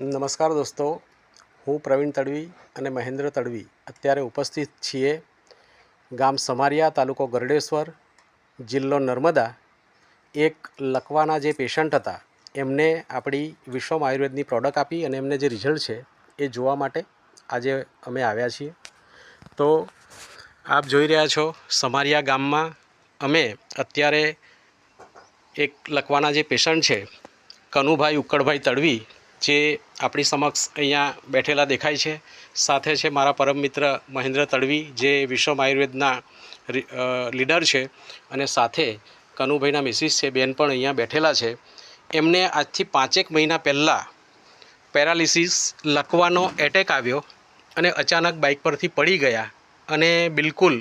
નમસ્કાર દોસ્તો, હું પ્રવીણ તડવી અને મહેન્દ્ર તડવી અત્યારે ઉપસ્થિત છીએ ગામ સમારિયા, તાલુકો ગરડેશ્વર, જિલ્લો નર્મદા. એક લકવાના જે પેશન્ટ હતા એમને આપણી વિશ્વમ આયુર્વેદની પ્રોડક્ટ આપી અને એમને જે રિઝલ્ટ છે એ જોવા માટે આજે અમે આવ્યા છીએ. તો આપ જોઈ રહ્યા છો સમારિયા ગામમાં અમે અત્યારે એક લકવાના જે પેશન્ટ છે કનુભાઈ ઉક્કડભાઈ તડવી, જે આપણી સમક્ષ અહીંયા બેઠેલા દેખાય છે. સાથે છે મારા પરમ મિત્ર મહેન્દ્ર તડવી, જે વિશ્વમ આયુર્વેદના લીડર છે, અને સાથે કનુભાઈના મિસિસ છે બેન પણ અહીંયા બેઠેલા છે. એમને આજથી 5 મહિના પહેલાં પેરાલિસિસ લકવાનો એટેક આવ્યો અને અચાનક બાઇક પરથી પડી ગયા અને બિલકુલ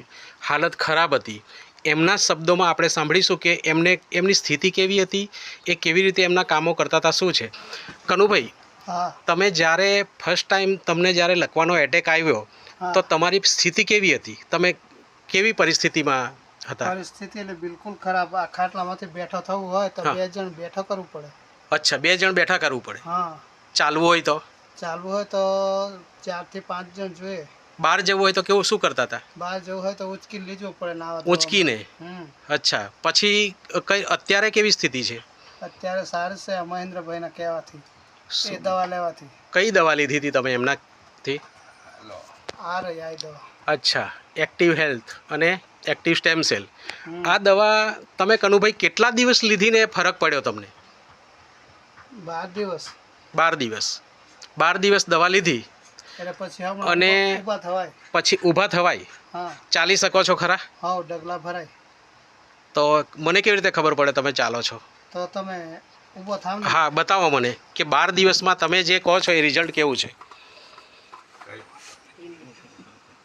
હાલત ખરાબ હતી. એમના શબ્દોમાં આપણે સાંભળીશું કે એમની સ્થિતિ કેવી હતી, એ કેવી રીતે એમના કામો કરતા હતા, શું છે. કનુભાઈ, તમે જ્યારે ફર્સ્ટ ટાઈમ તમને જ્યારે લકવાનો એટેક આવ્યો તો તમારી સ્થિતિ કેવી હતી? તમે કેવી પરિસ્થિતિમાં હતા? પરિસ્થિતિ એટલે બિલકુલ ખરાબ. આ ખાટલામાંથી બેઠો થવું હોય તો 2 જણ બેઠો કરવું પડે. અચ્છા, 2 જણ બેઠા કરવું પડે. હા. ચાલવું હોય તો 4 થી 5 જણ જોઈએ. બહાર જવું હોય તો કેવું, શું કરતા હતા? બહાર જવું હોય તો ઉચકી લીધું પડે. ઉચકીને? અચ્છા. પછી કઈ અત્યારે કેવી સ્થિતિ છે? અત્યારે સારી છે મહેન્દ્રભાઈના કહેવાથી, એ દવા લેવાથી. કઈ દવા લીધી હતી તમે એમનાથી? આ દવા. અચ્છા, એક્ટિવ હેલ્થ અને એક્ટિવ સ્ટેમ સેલ. આ દવા તમે કનુભાઈ કેટલા દિવસ લીધીને ફરક પડ્યો તમને? 12 દિવસ. 12 દિવસ દવા લીધી અને પછી ઊભા થવાય? ચાલી શકો છો ખરા? હા, ડગલા ભરાય. તો મને કેવી રીતે ખબર પડે તમે ચાલો છો? તો તમે ઊભો થાવ ને. હા, બતાવો મને કે 12 દિવસમાં તમે જે કહો છો એ રિઝલ્ટ કેવું છે.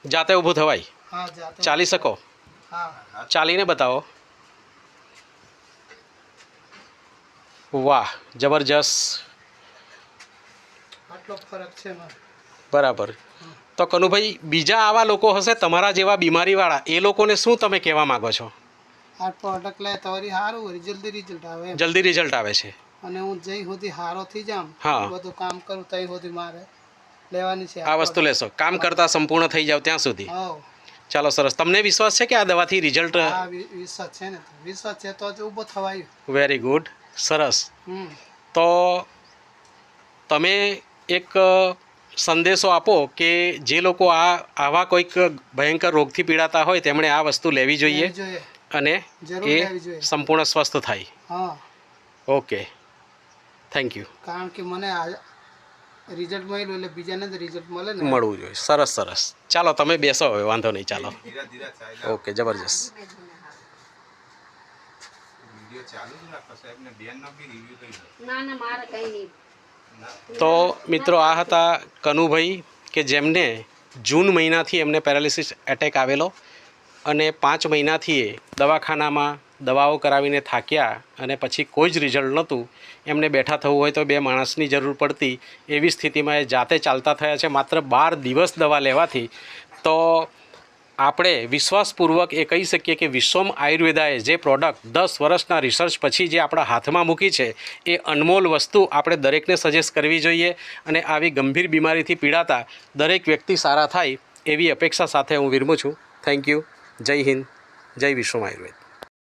જાતે ઊભું થવાય? હા, જાતે ચાલી શકો? હા. ચાલીને બતાવો. વાહ, જબરજસ્ત. આટલો ફરક છે. બરાબર. તો કનુભાઈ, બીજા આવા લોકો હશે તમારા જેવા બીમારીવાળા, એ લોકોને શું તમે કહેવા માગો છો? આ પ્રોડક્ટ લે તો સારું, જલ્દી રિઝલ્ટ આવે. જલ્દી રિઝલ્ટ આવે છે. અને હું જઈ સુધી હારો થઈ જામ, હા, બધું કામ કરું ત્યાં સુધી મારે લેવાની છે આ વસ્તુ. લેશો કામ કરતા સંપૂર્ણ થઈ જાવ ત્યાં સુધી? ચાલો, સરસ. તમને વિશ્વાસ છે કે આ દવાથી રિઝલ્ટ? હા, વિશ્વાસ છે ને. વિશ્વાસ છે તો જ ઊભો થવાય. વેરી ગુડ, સરસ. તો તમે એક સંદેશો આપો કે જે લોકો આવા કોઈક ભયંકર રોગથી પીડાતા હોય તેમણે આ વસ્તુ લેવી જોઈએ અને એ સંપૂર્ણ સ્વસ્થ થાય. હા. Okay, thank you. કારણ કે મને રિઝલ્ટ મળ્યું એટલે બીજાને જ રિઝલ્ટ મળે ને. મળવું જોઈએ. સરસ, સરસ. ચાલો, તમે બેસો હવે, વાંધો નહીં. ચાલો. ઓકે, જબરજસ્ત. તો મિત્રો, આ હતા કનુભાઈ કે જેમને જૂન મહિનાથી એમને પેરાલિસિસ એટેક આવેલો અને 5 મહિનાથી એ દવાખાનામાં દવાઓ કરાવીને થાક્યા અને પછી કોઈ જ રિઝલ્ટ નહોતું. એમને બેઠા થવું હોય તો 2 માણસની જરૂર પડતી. એવી સ્થિતિમાં એ જાતે ચાલતા થયા છે માત્ર 12 દિવસ દવા લેવાથી. તો આપણે વિશ્વાસપૂર્વક એ કહી શકીએ કે વિશ્વમ આયુર્વેદાએ જે પ્રોડક્ટ 10 વર્ષના રિસર્ચ પછી જે આપણા હાથમાં મૂકી છે એ અનમોલ વસ્તુ આપણે દરેકને સજેસ્ટ કરવી જોઈએ. અને આવી ગંભીર બીમારીથી પીડાતા દરેક વ્યક્તિ સારા થાય એવી અપેક્ષા સાથે હું વિરમું છું. Thank you. જય હિન્દ, જય વિશ્વમ આયુર્વેદ.